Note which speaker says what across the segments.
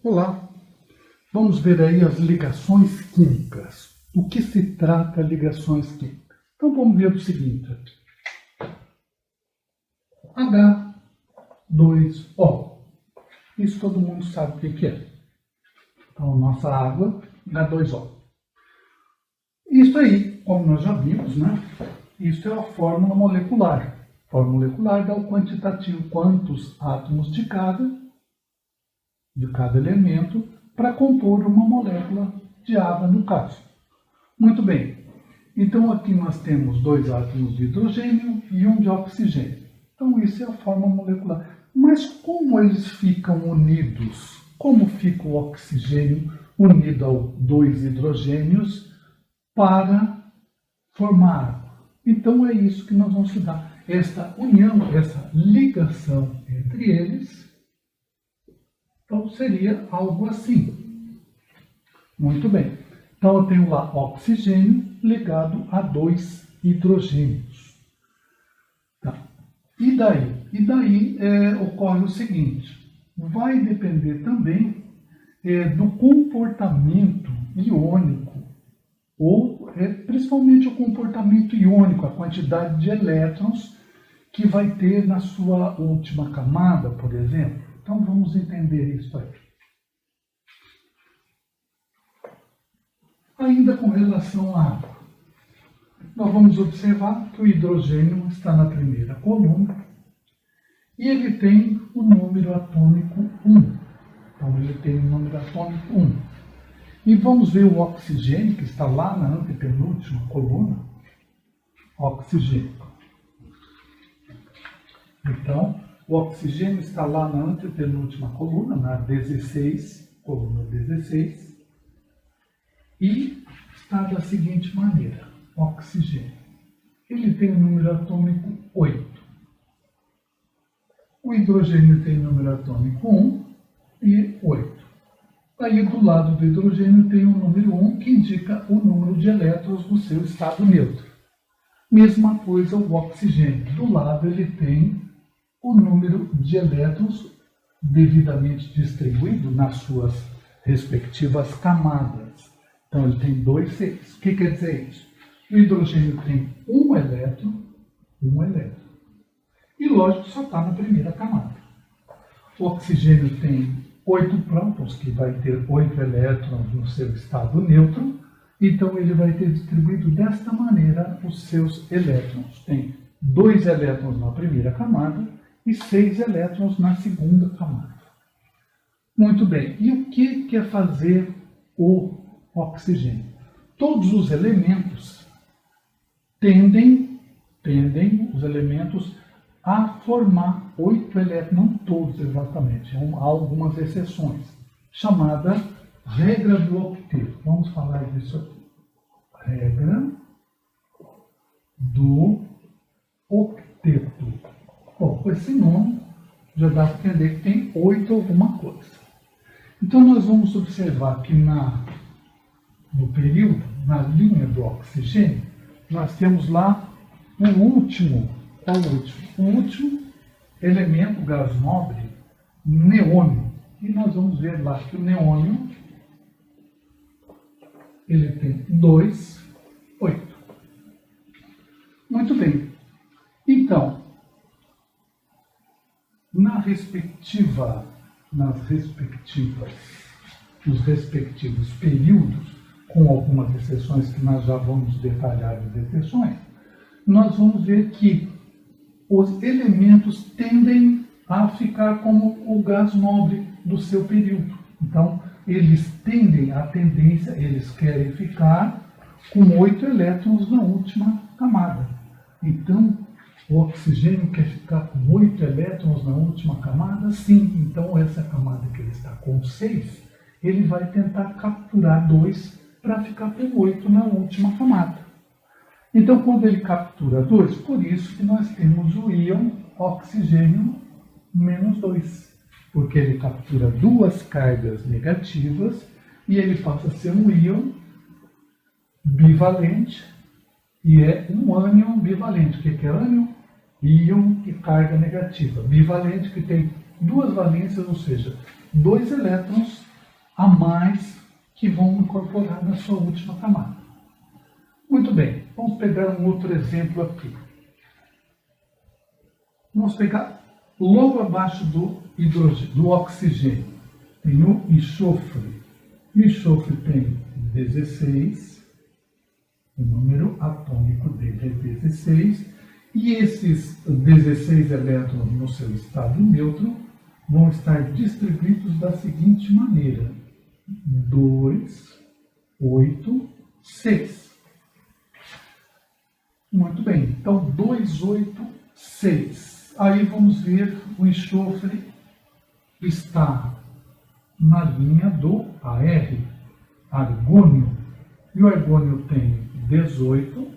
Speaker 1: Olá, vamos ver aí as ligações químicas. Do que se trata ligações químicas? Então vamos ver o seguinte. H2O. Isso todo mundo sabe o que é. Então nossa água, H2O. Isso aí, como nós já vimos, né? Isso é a fórmula molecular. A fórmula molecular dá o quantitativo, quantos átomos de cada elemento para compor uma molécula de água, no caso. Muito bem. Então, aqui nós temos 2 átomos de hidrogênio e 1 de oxigênio. Então, isso é a fórmula molecular. Mas como eles ficam unidos? Como fica o oxigênio unido a 2 hidrogênios para formar água? Então, é isso que nós vamos estudar. Esta união, essa ligação entre eles. Então, seria algo assim. Muito bem. Então, eu tenho lá oxigênio ligado a 2 hidrogênios. Tá. E daí ocorre o seguinte. Vai depender também do comportamento iônico, ou principalmente o comportamento iônico, a quantidade de elétrons que vai ter na sua última camada, por exemplo. Então, vamos entender isso aí. Ainda com relação à água, nós vamos observar que o hidrogênio está na primeira coluna e ele tem o número atômico 1. Então, ele tem o número atômico 1. E vamos ver o oxigênio, que está lá na antepenúltima coluna. Oxigênio. Então, o oxigênio está lá na antepenúltima coluna, na 16, coluna 16, e está da seguinte maneira: oxigênio. Ele tem o número atômico 8. O hidrogênio tem o número atômico 1 e 8. Aí, do lado do hidrogênio, tem o número 1, que indica o número de elétrons no seu estado neutro. Mesma coisa o oxigênio. Do lado, ele tem o número de elétrons devidamente distribuído nas suas respectivas camadas. Então, ele tem 2 Cs. O que quer dizer isso? O hidrogênio tem um elétron. E, lógico, só está na primeira camada. O oxigênio tem 8 prótons, que vai ter 8 elétrons no seu estado neutro. Então, ele vai ter distribuído desta maneira os seus elétrons. Tem 2 elétrons na primeira camada e 6 elétrons na segunda camada. Muito bem. E o que quer fazer o oxigênio? Todos os elementos tendem os elementos a formar 8 elétrons, não todos exatamente, há algumas exceções, chamada regra do octeto. Vamos falar disso aqui. Regra do octeto. Bom, com esse nome já dá para entender que tem 8 alguma coisa. Então, nós vamos observar que no período, na linha do oxigênio, nós temos lá o último elemento, gás nobre, neônio. E nós vamos ver lá que o neônio, ele tem 2, 8. Muito bem. Então, nos respectivos períodos, com algumas exceções que nós já vamos detalhar as exceções, nós vamos ver que os elementos tendem a ficar como o gás nobre do seu período. Então, eles querem ficar com 8 elétrons na última camada. Então, o oxigênio quer ficar com 8 elétrons na última camada? Sim. Então, essa camada que ele está com 6, ele vai tentar capturar 2 para ficar com 8 na última camada. Então, quando ele captura 2, por isso que nós temos o íon oxigênio menos 2. Porque ele captura 2 cargas negativas e ele passa a ser um íon bivalente e é um ânion bivalente. O que é ânion? Íon e carga negativa. Bivalente, que tem 2 valências, ou seja, 2 elétrons a mais que vão incorporar na sua última camada. Muito bem, vamos pegar um outro exemplo aqui. Vamos pegar logo abaixo do hidrogênio, do oxigênio, tem o enxofre. O enxofre tem 16, o número atômico dele é 16, e esses 16 elétrons no seu estado neutro vão estar distribuídos da seguinte maneira: 2, 8, 6. Muito bem, então 2, 8, 6. Aí vamos ver, o enxofre está na linha do AR, argônio. E o argônio tem 18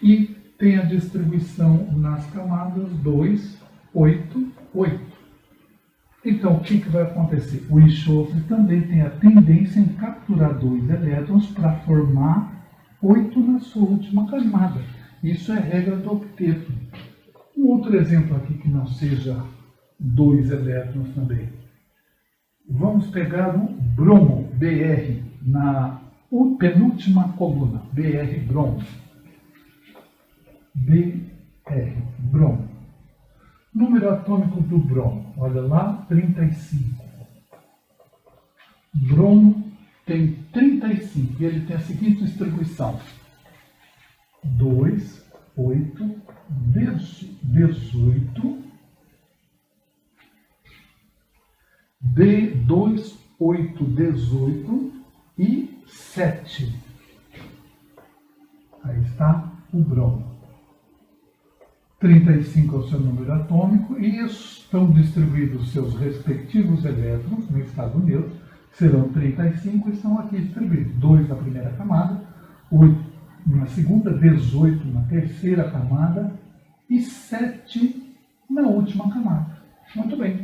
Speaker 1: e tem a distribuição nas camadas 2, 8, 8. Então, o que vai acontecer? O enxofre também tem a tendência em capturar 2 elétrons para formar 8 na sua última camada. Isso é regra do octeto. Um outro exemplo aqui que não seja 2 elétrons também. Vamos pegar o bromo, Br, na penúltima coluna, Br, bromo. Br, bromo. Número atômico do bromo, olha lá, 35. Bromo tem 35 e ele tem a seguinte distribuição: 2, 8, 18, D2, 8, 18 e 7. Aí está o bromo. 35 é o seu número atômico e estão distribuídos os seus respectivos elétrons no estado neutro. Serão 35 e estão aqui distribuídos. 2 na primeira camada, 8 na segunda, 18 na terceira camada e 7 na última camada. Muito bem.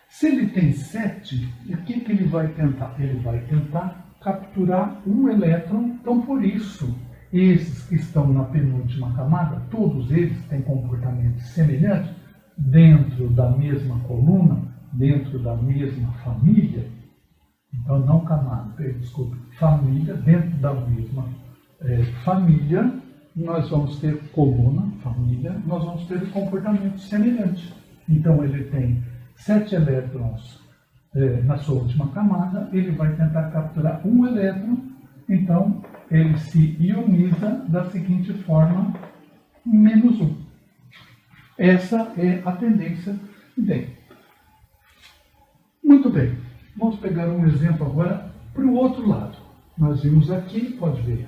Speaker 1: Se ele tem 7, o que ele vai tentar? Ele vai tentar capturar um elétron. Então, por isso, esses que estão na penúltima camada, todos eles têm comportamentos semelhantes dentro da mesma coluna, dentro da mesma família. Então, não camada, desculpe, família, dentro da mesma família, nós vamos ter coluna, família, nós vamos ter comportamentos semelhantes. Então, ele tem 7 elétrons na sua última camada, ele vai tentar capturar um elétron, então ele se ioniza da seguinte forma, -1. Essa é a tendência dele. Muito bem, vamos pegar um exemplo agora para o outro lado. Nós vimos aqui, pode ver,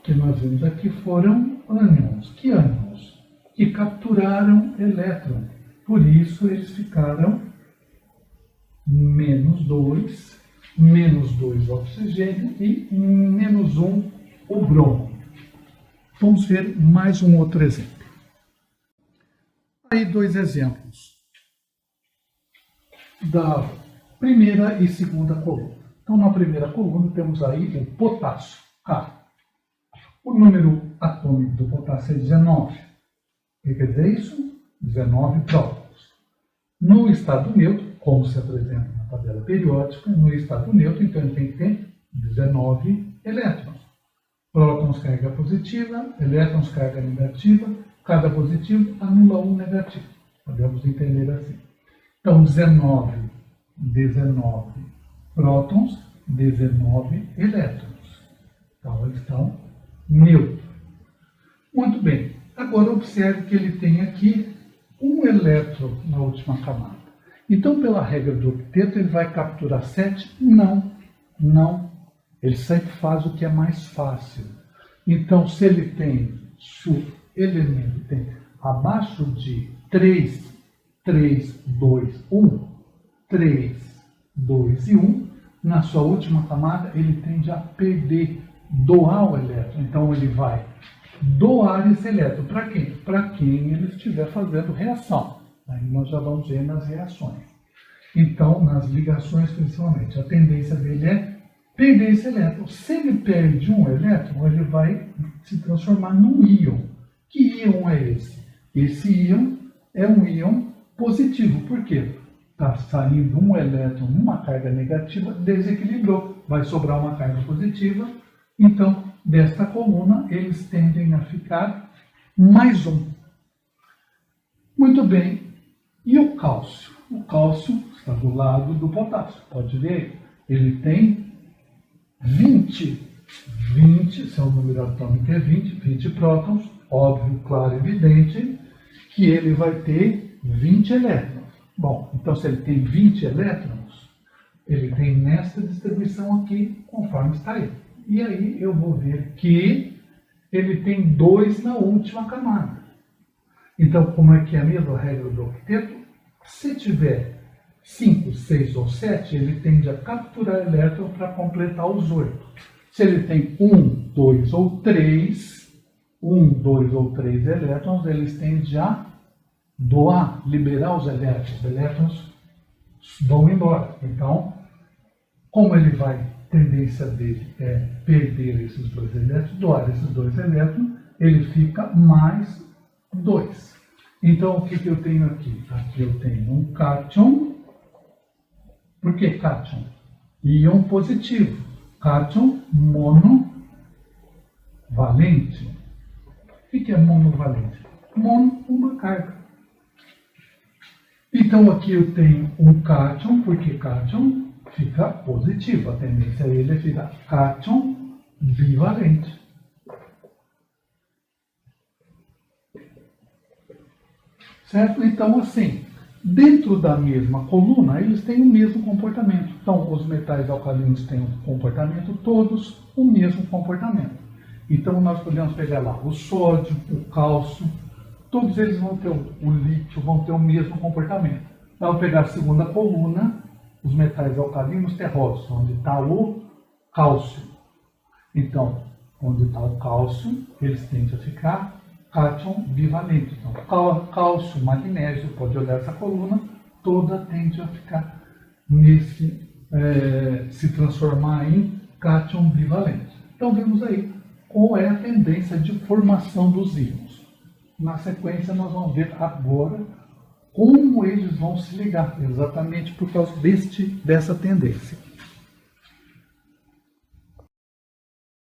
Speaker 1: que nós vimos aqui foram ânions. Que ânions? Que capturaram elétron. Por isso, eles ficaram -2, -2 oxigênio e -1 o bromo. Vamos ver mais um outro exemplo. Aí 2 exemplos da primeira e segunda coluna. Então, na primeira coluna temos aí o potássio, K. O número atômico do potássio é 19. O que quer dizer isso? 19 prótons. No estado neutro, como se apresenta na tabela periódica, no estado neutro, então ele tem que ter 19 elétrons. Prótons carga positiva, elétrons carga negativa, cada positivo anula um negativo. Podemos entender assim. Então, 19 prótons, 19 elétrons. Então, eles estão neutros. Muito bem. Agora, observe que ele tem aqui um elétron na última camada. Então, pela regra do octeto, ele vai capturar 7? Não. Ele sempre faz o que é mais fácil. Então, se o elemento tem abaixo de 3, 2, 1, 3, 2 e 1, na sua última camada, ele tende a perder, doar o elétron. Então, ele vai doar esse elétron. Para quem? Para quem ele estiver fazendo reação. Aí nós já vamos ver nas reações. Então, nas ligações principalmente, a tendência dele é perder esse elétron. Se ele perde um elétron, ele vai se transformar num íon. Que íon é esse? Esse íon é um íon positivo. Por quê? está saindo um elétron numa carga negativa, desequilibrou, vai sobrar uma carga positiva, então desta coluna eles tendem a ficar mais um. Muito bem, e o cálcio? O cálcio está do lado do potássio, pode ver, ele tem 20, seu número atômico é 20 prótons, óbvio, claro, evidente, que ele vai ter 20 elétrons. Bom, então se ele tem 20 elétrons, ele tem nesta distribuição aqui, conforme está aí. E aí eu vou ver que ele tem 2 na última camada. Então, como é que é a mesma regra do octeto? Se tiver 5, 6 ou 7, ele tende a capturar elétron para completar os 8. Se ele tem 1, 2 ou 3, 1, 2 ou 3 elétrons, eles tendem a doar, liberar os elétrons. Os elétrons vão embora. Então, como ele vai, a tendência dele é perder esses 2 elétrons, doar esses 2 elétrons, ele fica mais 2. Então, o que eu tenho aqui? Aqui eu tenho um cátion. Por que cátion? Íon positivo. Cátion monovalente. O que é monovalente? Mono, uma carga. Então, aqui eu tenho um cátion, porque cátion fica positivo. A tendência dele é ficar cátion bivalente. Certo? Então, assim, dentro da mesma coluna, eles têm o mesmo comportamento. Então, os metais alcalinos têm um comportamento, todos o mesmo comportamento. Então, nós podemos pegar lá o sódio, o cálcio, todos eles vão ter, o lítio, vão ter o mesmo comportamento. Vamos pegar a segunda coluna, os metais alcalinos terrosos, onde está o cálcio. Então, onde está o cálcio, eles tendem a ficar cátion bivalente. Então, cálcio, magnésio, pode olhar essa coluna, toda tende a ficar se transformar em cátion bivalente. Então, vemos aí qual é a tendência de formação dos íons. Na sequência, nós vamos ver agora como eles vão se ligar, exatamente por causa dessa tendência.